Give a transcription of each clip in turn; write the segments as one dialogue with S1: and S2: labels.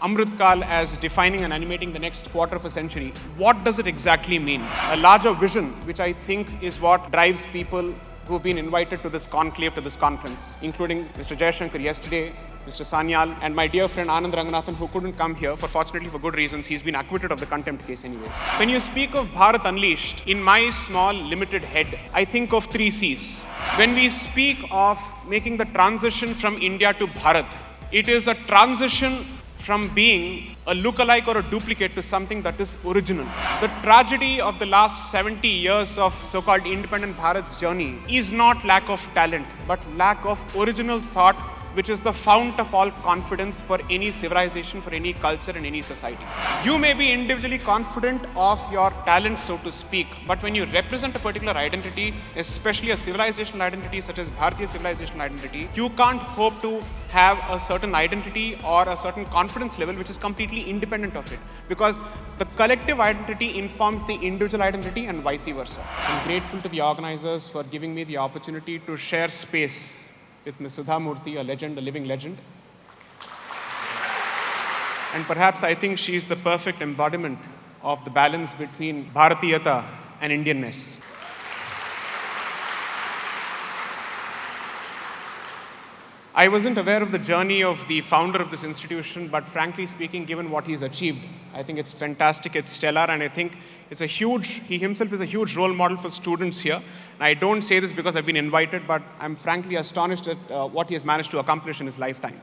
S1: Amritkal as defining and animating the next quarter of a century, what does it exactly mean? A larger vision, which I think is what drives people who've been invited to this conclave, to this conference, including Mr. Jayashankar yesterday, Mr. Sanyal, and my dear friend Anand Ranganathan, who couldn't come here, fortunately for good reasons. He's been acquitted of the contempt case anyways. When you speak of Bharat Unleashed, in my small, limited head, I think of 3 C's. When we speak of making the transition from India to Bharat, it is a transition from being a lookalike or a duplicate to something that is original. The tragedy of the last 70 years of so-called independent Bharat's journey is not lack of talent, but lack of original thought, which is the fount of all confidence for any civilization, for any culture and any society. You may be individually confident of your talent, so to speak, but when you represent a particular identity, especially a civilizational identity such as Bharatiya civilizational identity, you can't hope to have a certain identity or a certain confidence level which is completely independent of it, because the collective identity informs the individual identity and vice versa. I'm grateful to the organizers for giving me the opportunity to share space with Ms. Sudha Murthy, a legend, a living legend. And perhaps I think she is the perfect embodiment of the balance between Bharatiyata and Indianness. I wasn't aware of the journey of the founder of this institution, but frankly speaking, given what he's achieved, I think it's fantastic, it's stellar, and I think he himself is a huge role model for students here. And I don't say this because I've been invited, but I'm frankly astonished at what he has managed to accomplish in his lifetime.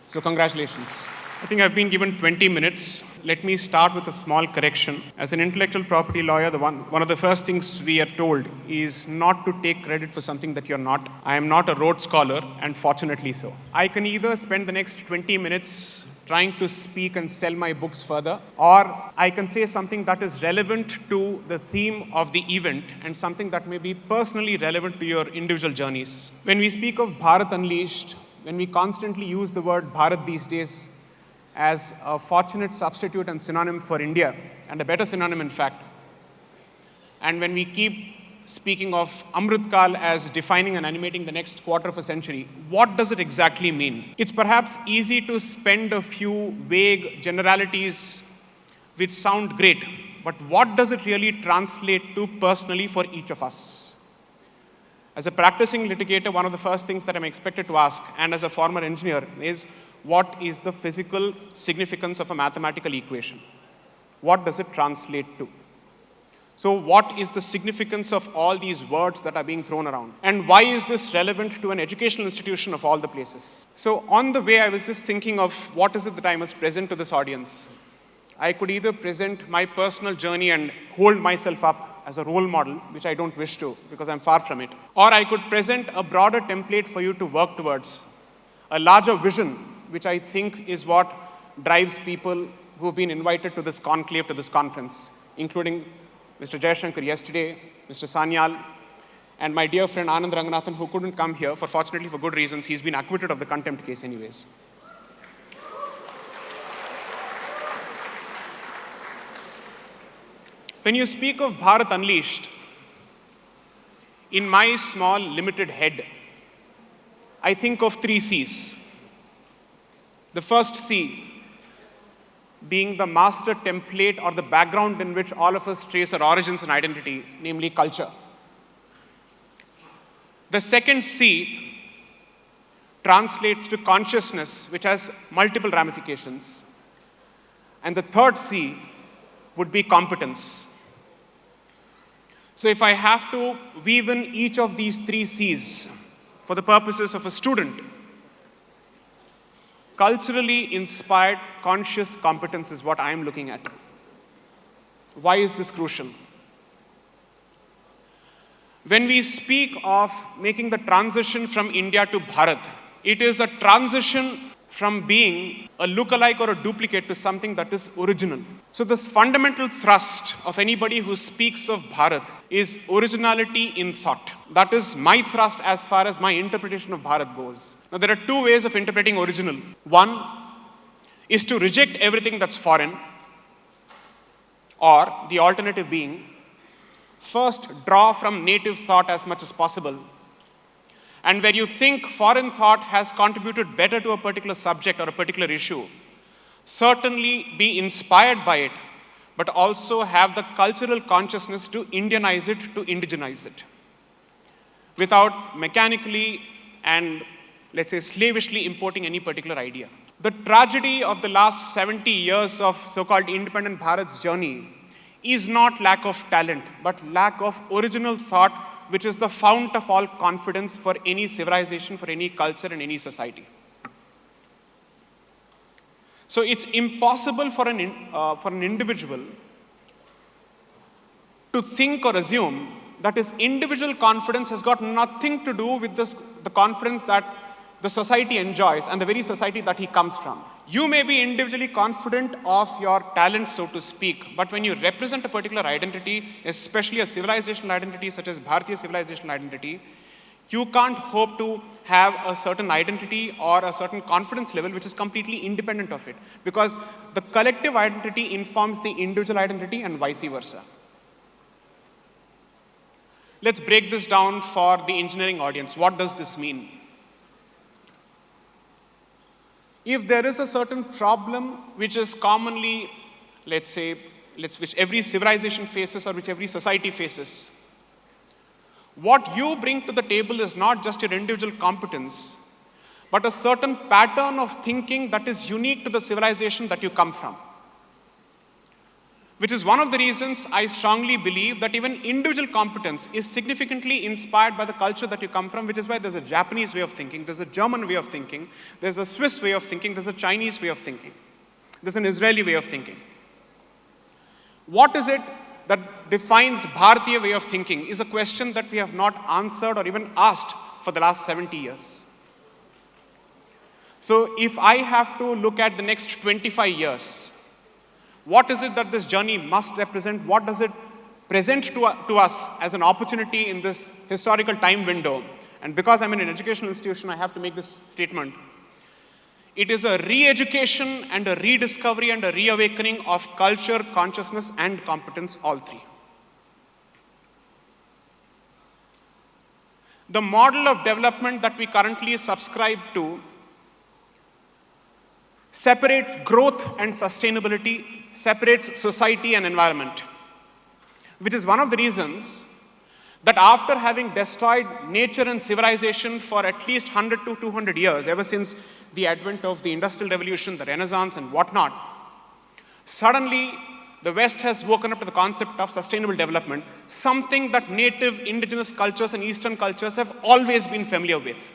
S1: So congratulations. I think I've been given 20 minutes. Let me start with a small correction. As an intellectual property lawyer, one of the first things we are told is not to take credit for something that you're not. I am not a Rhodes Scholar, and fortunately so. I can either spend the next 20 minutes trying to speak and sell my books further, or I can say something that is relevant to the theme of the event and something that may be personally relevant to your individual journeys. When we speak of Bharat Unleashed, when we constantly use the word Bharat these days as a fortunate substitute and synonym for India, and a better synonym in fact, and when we keep speaking of Amritkal as defining and animating the next quarter of a century, what does it exactly mean? It's perhaps easy to spend a few vague generalities which sound great, but what does it really translate to personally for each of us? As a practicing litigator, one of the first things that I'm expected to ask, and as a former engineer, is what is the physical significance of a mathematical equation? What does it translate to? So what is the significance of all these words that are being thrown around? And why is this relevant to an educational institution of all the places? So on the way, I was just thinking of what is it that I must present to this audience. I could either present my personal journey and hold myself up as a role model, which I don't wish to because I'm far from it. Or I could present a broader template for you to work towards, a larger vision, which I think is what drives people who've been invited to this conclave, to this conference, including Mr. Jayashankar yesterday, Mr. Sanyal, and my dear friend Anand Ranganathan, who couldn't come here, fortunately for good reasons. He's been acquitted of the contempt case anyways. When you speak of Bharat Unleashed, in my small, limited head, I think of 3 C's. The first C being the master template or the background in which all of us trace our origins and identity, namely culture. The second C translates to consciousness, which has multiple ramifications. And the third C would be competence. So if I have to weave in each of these 3 C's for the purposes of a student, culturally inspired conscious competence is what I am looking at. Why is this crucial? When we speak of making the transition from India to Bharat, it is a transition from being a lookalike or a duplicate to something that is original. So this fundamental thrust of anybody who speaks of Bharat is originality in thought. That is my thrust as far as my interpretation of Bharat goes. Now there are 2 ways of interpreting original. One is to reject everything that's foreign, or the alternative being, first draw from native thought as much as possible. And where you think foreign thought has contributed better to a particular subject or a particular issue, certainly be inspired by it, but also have the cultural consciousness to Indianize it, to indigenize it, without mechanically and, let's say, slavishly importing any particular idea. The tragedy of the last 70 years of so-called independent Bharat's journey is not lack of talent, but lack of original thought, which is the fount of all confidence for any civilization, for any culture, and any society. So it's impossible for an individual to think or assume that his individual confidence has got nothing to do with the confidence that the society enjoys and the very society that he comes from. You may be individually confident of your talent, so to speak, but when you represent a particular identity, especially a civilizational identity such as Bharatiya civilizational identity, you can't hope to have a certain identity or a certain confidence level which is completely independent of it, because the collective identity informs the individual identity and vice versa. Let's break this down for the engineering audience. What does this mean? If there is a certain problem which is commonly, which every civilization faces or which every society faces, what you bring to the table is not just your individual competence, but a certain pattern of thinking that is unique to the civilization that you come from. Which is one of the reasons I strongly believe that even individual competence is significantly inspired by the culture that you come from, which is why there's a Japanese way of thinking, there's a German way of thinking, there's a Swiss way of thinking, there's a Chinese way of thinking, there's an Israeli way of thinking. What is it that defines Bharatiya way of thinking is a question that we have not answered or even asked for the last 70 years. So if I have to look at the next 25 years, what is it that this journey must represent? What does it present to us as an opportunity in this historical time window? And because I'm in an educational institution, I have to make this statement. It is a re-education and a rediscovery and a reawakening of culture, consciousness, and competence, all three. The model of development that we currently subscribe to separates growth and sustainability, separates society and environment, which is one of the reasons that after having destroyed nature and civilization for at least 100 to 200 years, ever since the advent of the Industrial Revolution, the Renaissance and whatnot, suddenly the West has woken up to the concept of sustainable development, something that native indigenous cultures and Eastern cultures have always been familiar with.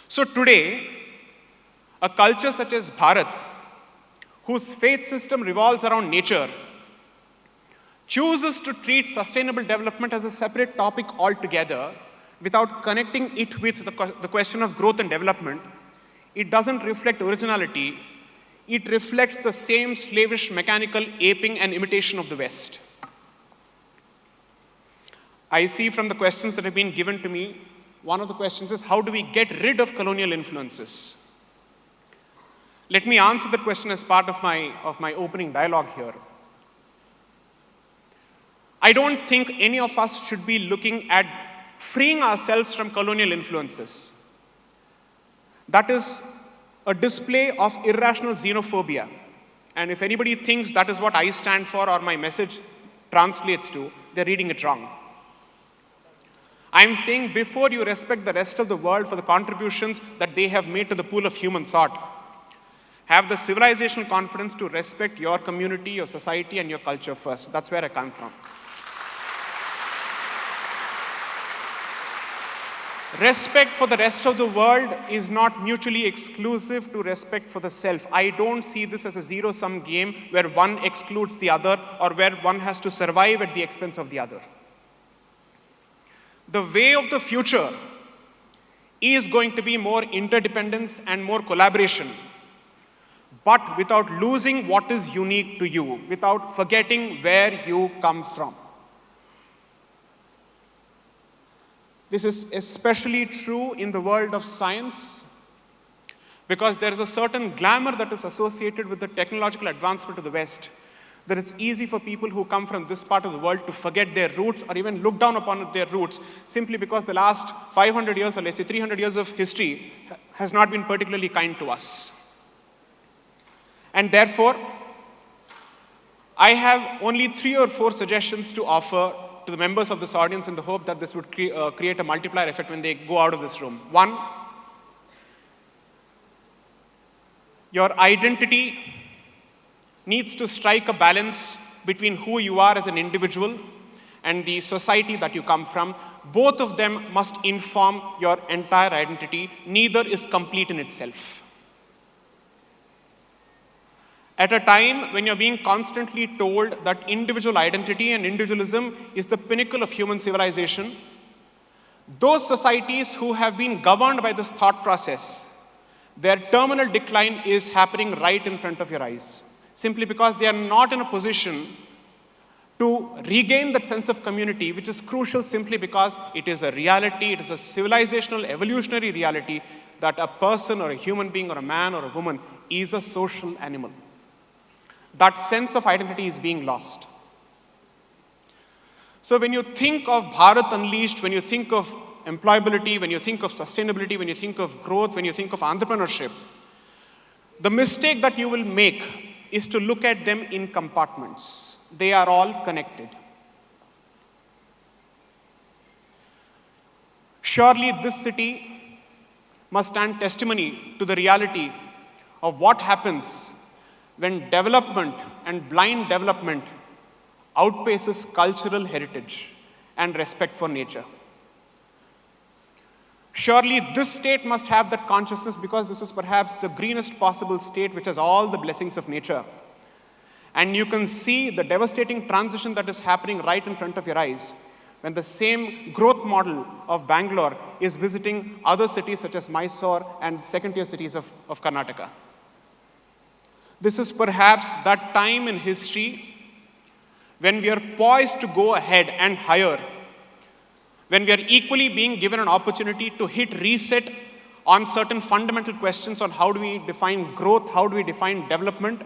S1: So today, a culture such as Bharat, whose faith system revolves around nature, chooses to treat sustainable development as a separate topic altogether without connecting it with the question of growth and development. It doesn't reflect originality. It reflects the same slavish mechanical aping and imitation of the West. I see from the questions that have been given to me, one of the questions is, how do we get rid of colonial influences? Let me answer that question as part of my opening dialogue here. I don't think any of us should be looking at freeing ourselves from colonial influences. That is a display of irrational xenophobia. And if anybody thinks that is what I stand for or my message translates to, they're reading it wrong. I'm saying before you respect the rest of the world for the contributions that they have made to the pool of human thought, have the civilizational confidence to respect your community, your society, and your culture first. That's where I come from. Respect for the rest of the world is not mutually exclusive to respect for the self. I don't see this as a zero-sum game where one excludes the other or where one has to survive at the expense of the other. The way of the future is going to be more interdependence and more collaboration, but without losing what is unique to you, without forgetting where you come from. This is especially true in the world of science, because there is a certain glamour that is associated with the technological advancement of the West, that it's easy for people who come from this part of the world to forget their roots or even look down upon their roots simply because the last 500 years or let's say 300 years of history has not been particularly kind to us. And therefore, I have only 3 or 4 suggestions to offer to the members of this audience in the hope that this would create a multiplier effect when they go out of this room. 1, your identity needs to strike a balance between who you are as an individual and the society that you come from. Both of them must inform your entire identity. Neither is complete in itself. At a time when you're being constantly told that individual identity and individualism is the pinnacle of human civilization, those societies who have been governed by this thought process, their terminal decline is happening right in front of your eyes, simply because they are not in a position to regain that sense of community, which is crucial simply because it is a reality, it is a civilizational, evolutionary reality that a person or a human being or a man or a woman is a social animal. That sense of identity is being lost. So when you think of Bharat Unleashed, when you think of employability, when you think of sustainability, when you think of growth, when you think of entrepreneurship, the mistake that you will make is to look at them in compartments. They are all connected. Surely this city must stand testimony to the reality of what happens when development and blind development outpaces cultural heritage and respect for nature. Surely this state must have that consciousness because this is perhaps the greenest possible state which has all the blessings of nature. And you can see the devastating transition that is happening right in front of your eyes when the same growth model of Bangalore is visiting other cities such as Mysore and second-tier cities of Karnataka. This is perhaps that time in history when we are poised to go ahead and hire, when we are equally being given an opportunity to hit reset on certain fundamental questions on how do we define growth, how do we define development.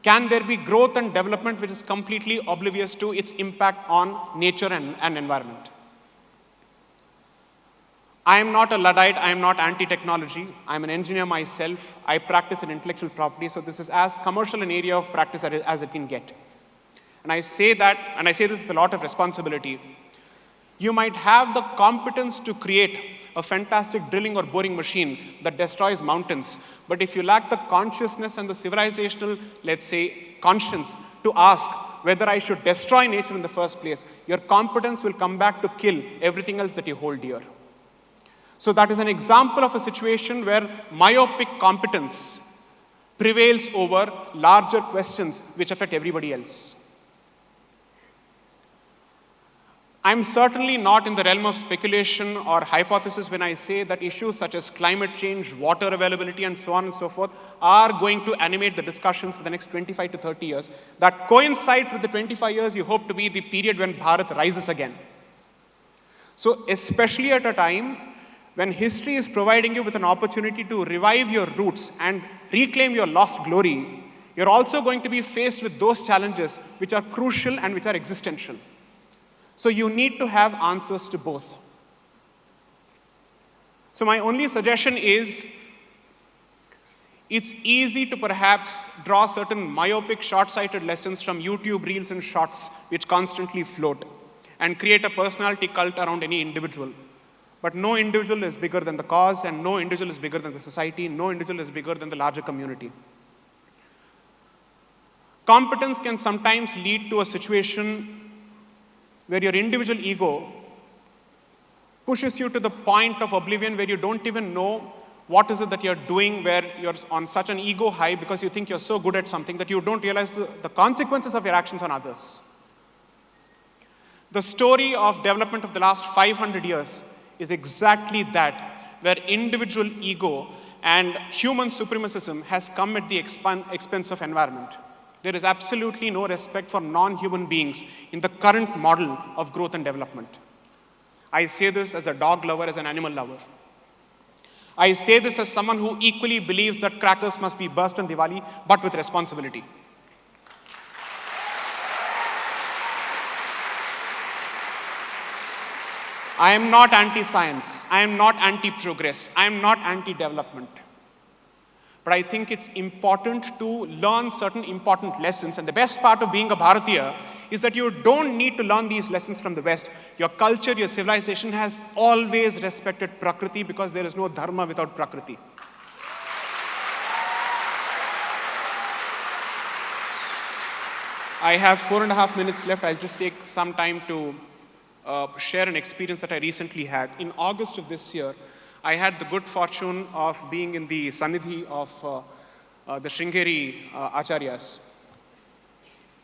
S1: Can there be growth and development which is completely oblivious to its impact on nature and environment? I am not a Luddite, I am not anti-technology, I am an engineer myself, I practice in intellectual property, so this is as commercial an area of practice as it can get. And I say that, and I say this with a lot of responsibility, you might have the competence to create a fantastic drilling or boring machine that destroys mountains, but if you lack the consciousness and the civilizational, let's say, conscience to ask whether I should destroy nature in the first place, your competence will come back to kill everything else that you hold dear. So that is an example of a situation where myopic competence prevails over larger questions which affect everybody else. I'm certainly not in the realm of speculation or hypothesis when I say that issues such as climate change, water availability, and so on and so forth are going to animate the discussions for the next 25 to 30 years. That coincides with the 25 years you hope to be the period when Bharat rises again. So especially at a time when history is providing you with an opportunity to revive your roots and reclaim your lost glory, you're also going to be faced with those challenges which are crucial and which are existential. So you need to have answers to both. So my only suggestion is, it's easy to perhaps draw certain myopic, short-sighted lessons from YouTube reels and shorts which constantly float and create a personality cult around any individual. But no individual is bigger than the cause, and no individual is bigger than the society, no individual is bigger than the larger community. Competence can sometimes lead to a situation where your individual ego pushes you to the point of oblivion where you don't even know what is it that you're doing, where you're on such an ego high because you think you're so good at something that you don't realize the consequences of your actions on others. The story of development of the last 500 years is exactly that, where individual ego and human supremacism has come at the expense of environment. There is absolutely no respect for non-human beings in the current model of growth and development. I say this as a dog lover, as an animal lover. I say this as someone who equally believes that crackers must be burst on Diwali, but with responsibility. I am not anti-science. I am not anti-progress. I am not anti-development. But I think it's important to learn certain important lessons. And the best part of being a Bharatiya is that you don't need to learn these lessons from the West. Your culture, your civilization has always respected Prakriti because there is no dharma without Prakriti. I have 4.5 minutes left. I'll just take some time to share an experience that I recently had. In August of this year, I had the good fortune of being in the Sannidhi of the Sringeri Acharyas.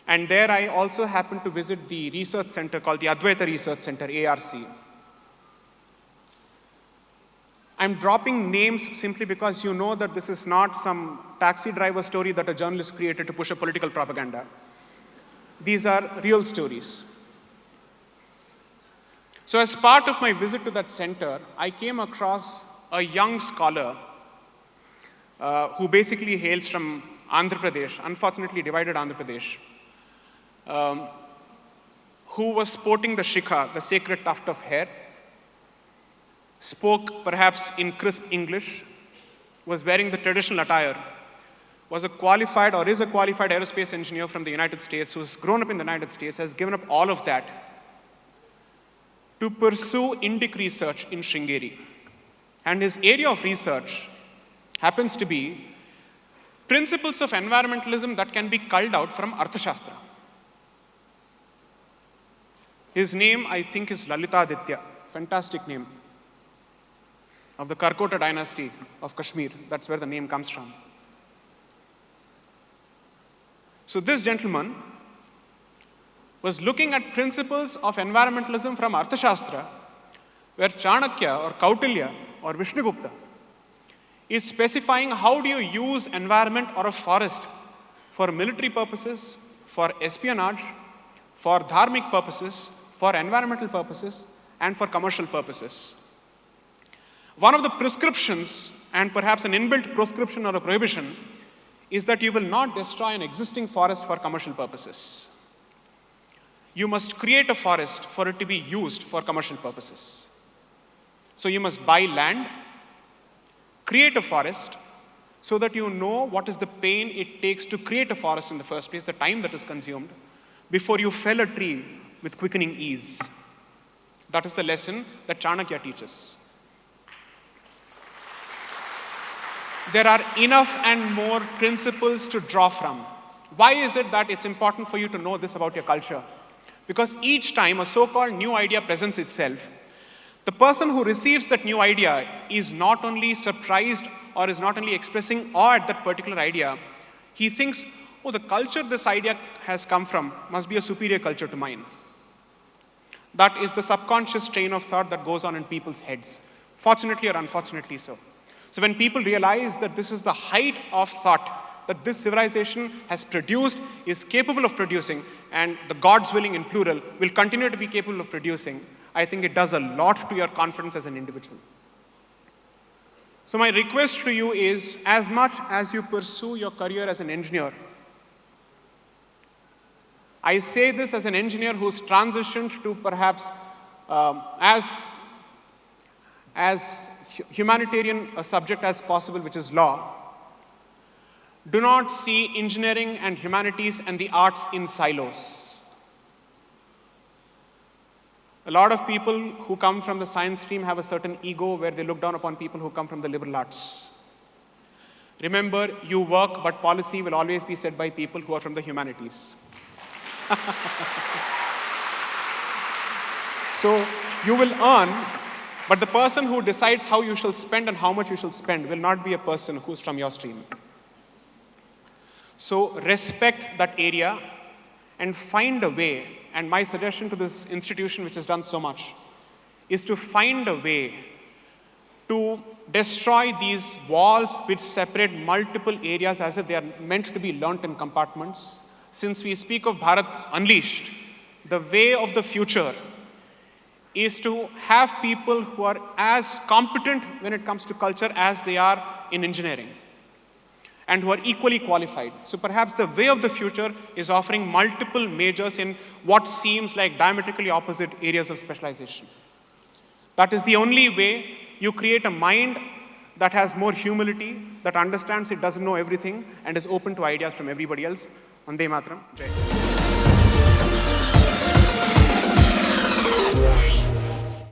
S1: And there I also happened to visit the research center called the Advaita Research Center, ARC. I'm dropping names simply because you know that this is not some taxi driver story that a journalist created to push a political propaganda. These are real stories. So as part of my visit to that center, I came across a young scholar who basically hails from Andhra Pradesh, unfortunately divided Andhra Pradesh, who was sporting the shikha, the sacred tuft of hair, spoke perhaps in crisp English, was wearing the traditional attire, was a qualified or is a qualified aerospace engineer from the United States, who's grown up in the United States, has given up all of that to pursue Indic research in Sringeri. And his area of research happens to be principles of environmentalism that can be culled out from Arthashastra. His name, I think, is Lalitaditya. Fantastic name. Of the Karkota dynasty of Kashmir. That's where the name comes from. So this gentleman was looking at principles of environmentalism from Arthashastra, where Chanakya or Kautilya or Vishnugupta is specifying how do you use environment or a forest for military purposes, for espionage, for dharmic purposes, for environmental purposes, and for commercial purposes. One of the prescriptions, and perhaps an inbuilt prescription or a prohibition, is that you will not destroy an existing forest for commercial purposes. You must create a forest for it to be used for commercial purposes. So you must buy land, create a forest, so that you know what is the pain it takes to create a forest in the first place, the time that is consumed, before you fell a tree with quickening ease. That is the lesson that Chanakya teaches. There are enough and more principles to draw from. Why is it that it's important for you to know this about your culture? Because each time a so-called new idea presents itself, the person who receives that new idea is not only surprised or is not only expressing awe at that particular idea, he thinks, oh, the culture this idea has come from must be a superior culture to mine. That is the subconscious train of thought that goes on in people's heads, fortunately or unfortunately so. So when people realize that this is the height of thought that this civilization has produced, is capable of producing, and the gods willing in plural will continue to be capable of producing, I think it does a lot to your confidence as an individual. So my request to you is, as much as you pursue your career as an engineer, I say this as an engineer who's transitioned to perhaps as humanitarian a subject as possible, which is law. Do not see engineering and humanities and the arts in silos. A lot of people who come from the science stream have a certain ego where they look down upon people who come from the liberal arts. Remember, you work, but policy will always be set by people who are from the humanities. So you will earn, but the person who decides how you shall spend and how much you shall spend will not be a person who's from your stream. So respect that area and find a way, and my suggestion to this institution which has done so much, is to find a way to destroy these walls which separate multiple areas as if they are meant to be learnt in compartments. Since we speak of Bharat unleashed, the way of the future is to have people who are as competent when it comes to culture as they are in engineering, and who are equally qualified. So perhaps the way of the future is offering multiple majors in what seems like diametrically opposite areas of specialization. That is the only way you create a mind that has more humility, that understands it doesn't know everything, and is open to ideas from everybody else. Vande Mataram. Jai Hind.